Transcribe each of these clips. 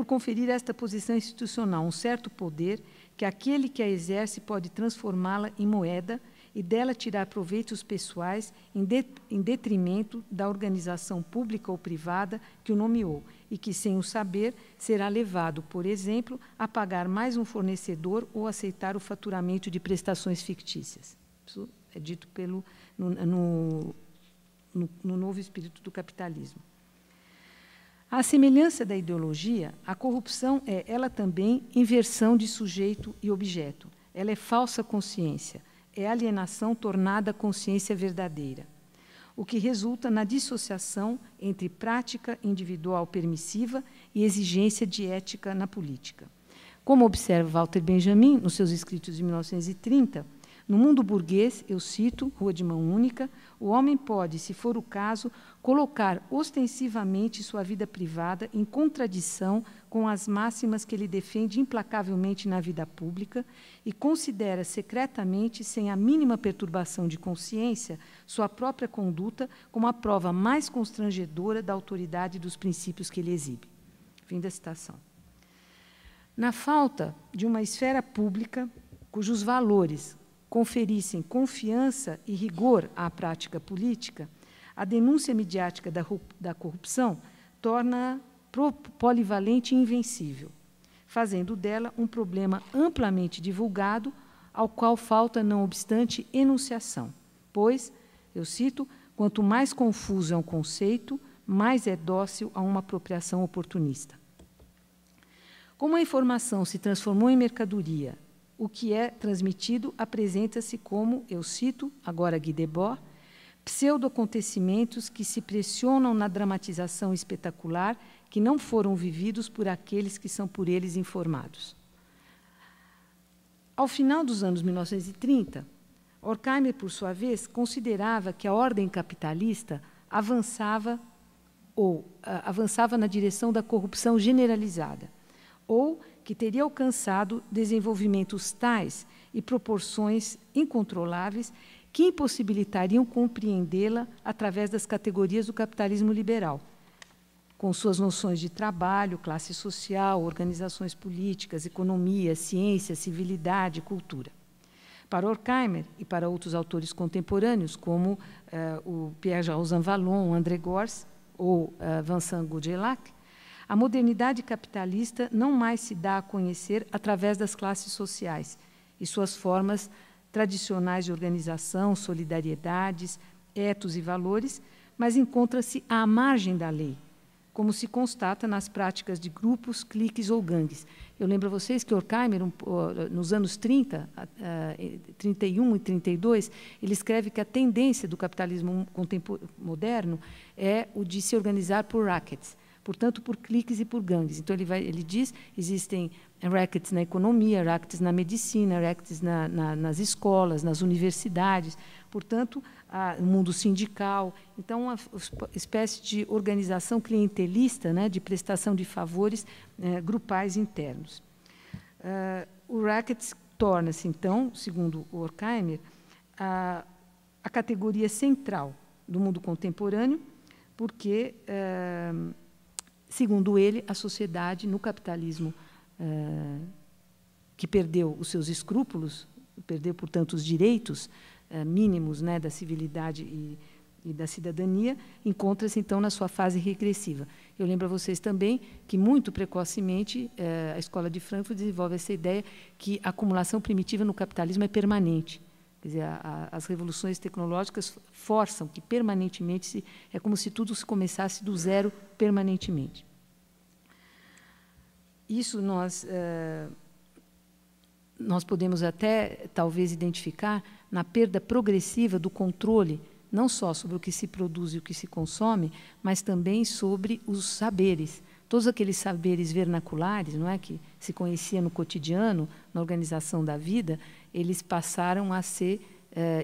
conferir esta posição institucional um certo poder que aquele que a exerce pode transformá-la em moeda e dela tirar proveitos pessoais em detrimento da organização pública ou privada que o nomeou e que, sem o saber, será levado, por exemplo, a pagar mais um fornecedor ou aceitar o faturamento de prestações fictícias. Isso é dito no Novo Espírito do Capitalismo. À semelhança da ideologia, a corrupção é, ela também, inversão de sujeito e objeto. Ela é falsa consciência, é alienação tornada consciência verdadeira, o que resulta na dissociação entre prática individual permissiva e exigência de ética na política. Como observa Walter Benjamin, nos seus escritos de 1930, no mundo burguês, eu cito, Rua de Mão Única, o homem pode, se for o caso, colocar ostensivamente sua vida privada em contradição com as máximas que ele defende implacavelmente na vida pública e considera secretamente, sem a mínima perturbação de consciência, sua própria conduta como a prova mais constrangedora da autoridade dos princípios que ele exibe. Fim da citação. Na falta de uma esfera pública cujos valores conferissem confiança e rigor à prática política, a denúncia midiática da corrupção torna-a polivalente e invencível, fazendo dela um problema amplamente divulgado, ao qual falta, não obstante, enunciação, pois, eu cito, quanto mais confuso é um conceito, mais é dócil a uma apropriação oportunista. Como a informação se transformou em mercadoria, o que é transmitido apresenta-se como, eu cito, agora Guy Debord, pseudo-acontecimentos que se pressionam na dramatização espetacular que não foram vividos por aqueles que são por eles informados. Ao final dos anos 1930, Horkheimer, por sua vez, considerava que a ordem capitalista avançava na direção da corrupção generalizada, ou que teria alcançado desenvolvimentos tais e proporções incontroláveis que impossibilitariam compreendê-la através das categorias do capitalismo liberal, com suas noções de trabalho, classe social, organizações políticas, economia, ciência, civilidade e cultura. Para Horkheimer e para outros autores contemporâneos, como o Pierre-Jean Vallon, André Gorz ou Vincent Goudelhac, a modernidade capitalista não mais se dá a conhecer através das classes sociais e suas formas tradicionais de organização, solidariedades, etos e valores, mas encontra-se à margem da lei, como se constata nas práticas de grupos, cliques ou gangues. Eu lembro a vocês que Horkheimer, nos anos 30, 31 e 32, ele escreve que a tendência do capitalismo moderno é o de se organizar por rackets, portanto, por cliques e por gangues. Então, ele diz existem rackets na economia, rackets na medicina, rackets nas escolas, nas universidades, portanto, no mundo sindical. Então, uma espécie de organização clientelista, né, de prestação de favores grupais internos. O rackets torna-se, então, segundo o Horkheimer, a categoria central do mundo contemporâneo, porque segundo ele, a sociedade, no capitalismo, que perdeu os seus escrúpulos, perdeu, portanto, os direitos mínimos, né, da civilidade e da cidadania, encontra-se, então, na sua fase regressiva. Eu lembro a vocês também que, muito precocemente, a Escola de Frankfurt desenvolve essa ideia que a acumulação primitiva no capitalismo é permanente. Quer dizer, as revoluções tecnológicas forçam que permanentemente é como se tudo se começasse do zero permanentemente. Isso nós podemos até, talvez, identificar na perda progressiva do controle, não só sobre o que se produz e o que se consome, mas também sobre os saberes. Todos aqueles saberes vernaculares, não é, que se conhecia no cotidiano, na organização da vida, eles passaram a ser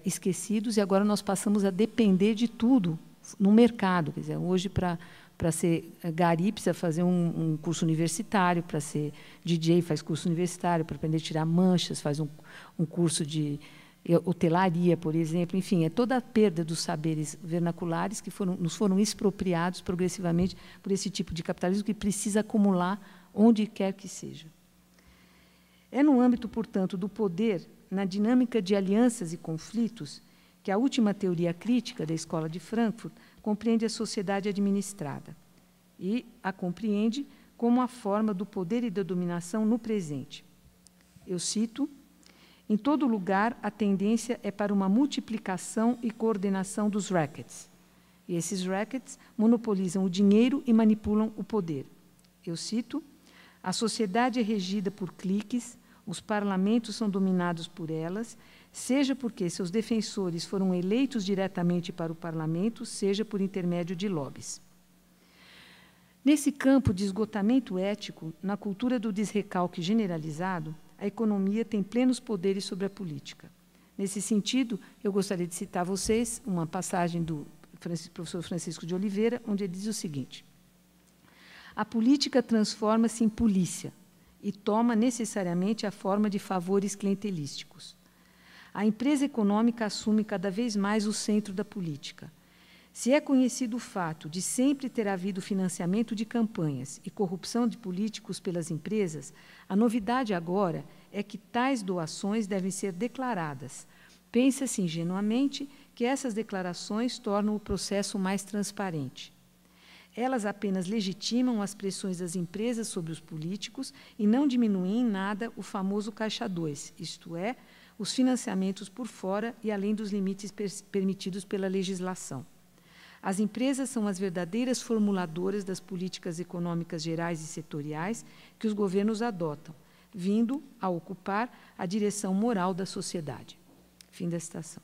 esquecidos e agora nós passamos a depender de tudo no mercado. Quer dizer, hoje, para ser gari, precisa fazer um curso universitário, para ser DJ faz curso universitário, para aprender a tirar manchas, faz um curso de hotelaria, por exemplo, enfim, é toda a perda dos saberes vernaculares que nos foram expropriados progressivamente por esse tipo de capitalismo que precisa acumular onde quer que seja. É no âmbito, portanto, do poder, na dinâmica de alianças e conflitos, que a última teoria crítica da Escola de Frankfurt compreende a sociedade administrada e a compreende como a forma do poder e da dominação no presente. Eu cito: em todo lugar, a tendência é para uma multiplicação e coordenação dos rackets. E esses rackets monopolizam o dinheiro e manipulam o poder. Eu cito: a sociedade é regida por cliques, os parlamentos são dominados por elas, seja porque seus defensores foram eleitos diretamente para o parlamento, seja por intermédio de lobbies. Nesse campo de esgotamento ético, na cultura do desrecalque generalizado, a economia tem plenos poderes sobre a política. Nesse sentido, eu gostaria de citar a vocês uma passagem do professor Francisco de Oliveira, onde ele diz o seguinte: a política transforma-se em polícia e toma necessariamente a forma de favores clientelísticos. A empresa econômica assume cada vez mais o centro da política. Se é conhecido o fato de sempre ter havido financiamento de campanhas e corrupção de políticos pelas empresas, a novidade agora é que tais doações devem ser declaradas. Pensa-se ingenuamente que essas declarações tornam o processo mais transparente. Elas apenas legitimam as pressões das empresas sobre os políticos e não diminuem em nada o famoso caixa 2, isto é, os financiamentos por fora e além dos limites permitidos pela legislação. As empresas são as verdadeiras formuladoras das políticas econômicas gerais e setoriais que os governos adotam, vindo a ocupar a direção moral da sociedade. Fim da citação.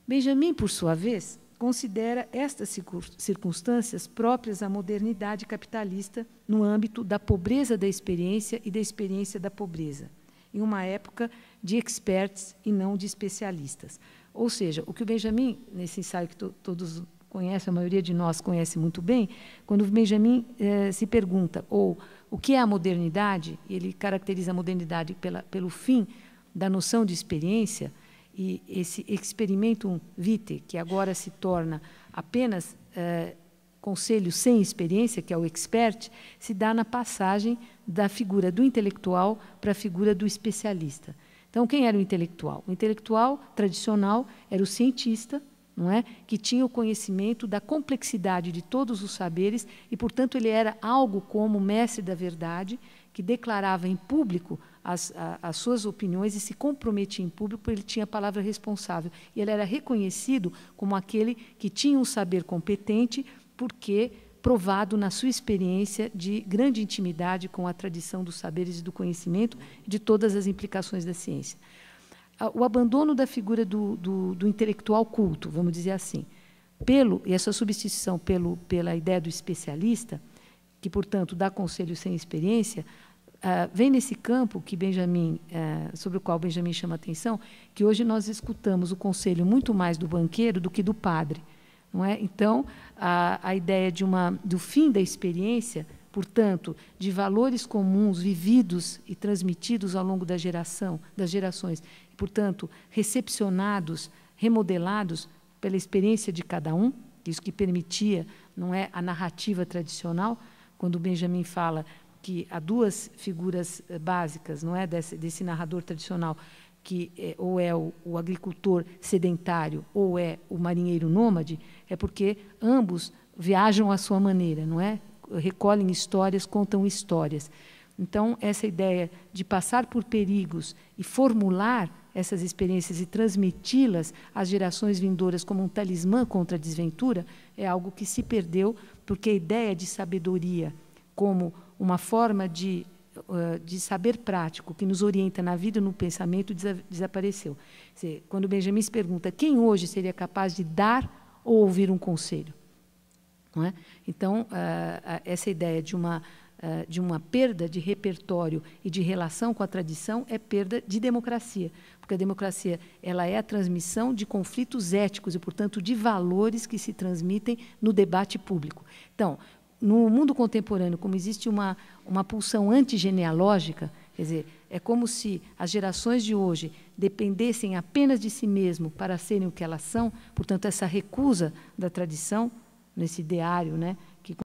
Benjamin, por sua vez, considera estas circunstâncias próprias à modernidade capitalista no âmbito da pobreza da experiência e da experiência da pobreza, em uma época de experts e não de especialistas. Ou seja, o que o Benjamin, nesse ensaio que todos conhecem, a maioria de nós conhece muito bem, quando o Benjamin se pergunta, ou o que é a modernidade, ele caracteriza a modernidade pelo fim da noção de experiência, e esse experimentum vitae, que agora se torna apenas conselho sem experiência, que é o expert, se dá na passagem da figura do intelectual para a figura do especialista. Então, quem era o intelectual? O intelectual tradicional era o cientista, não é? Que tinha o conhecimento da complexidade de todos os saberes e, portanto, ele era algo como mestre da verdade, que declarava em público as suas opiniões e se comprometia em público, porque ele tinha a palavra responsável. E ele era reconhecido como aquele que tinha um saber competente, porque provado na sua experiência de grande intimidade com a tradição dos saberes e do conhecimento e de todas as implicações da ciência. O abandono da figura do intelectual culto, vamos dizer assim, e essa substituição pela ideia do especialista, que, portanto, dá conselho sem experiência, vem nesse campo que sobre o qual Benjamin chama a atenção, que hoje nós escutamos o conselho muito mais do banqueiro do que do padre. Não é? Então, a ideia do fim da experiência, portanto, de valores comuns vividos e transmitidos ao longo das gerações, portanto, recepcionados, remodelados pela experiência de cada um, isso que permitia, não é, a narrativa tradicional, quando Benjamin fala que há duas figuras básicas, não é, desse narrador tradicional, que ou é o agricultor sedentário ou é o marinheiro nômade, é porque ambos viajam à sua maneira, não é? Recolhem histórias, contam histórias. Então, essa ideia de passar por perigos e formular essas experiências e transmiti-las às gerações vindouras como um talismã contra a desventura é algo que se perdeu, porque a ideia de sabedoria como uma forma de saber prático que nos orienta na vida e no pensamento desapareceu. Quando Benjamin se pergunta quem hoje seria capaz de dar ou ouvir um conselho, não é? Então, essa ideia de uma perda de repertório e de relação com a tradição é perda de democracia, porque a democracia ela é a transmissão de conflitos éticos e, portanto, de valores que se transmitem no debate público. Então, no mundo contemporâneo, como existe uma pulsão antigenealógica, Quer dizer, é como se as gerações de hoje dependessem apenas de si mesmo para serem o que elas são, portanto, essa recusa da tradição, nesse ideário, né,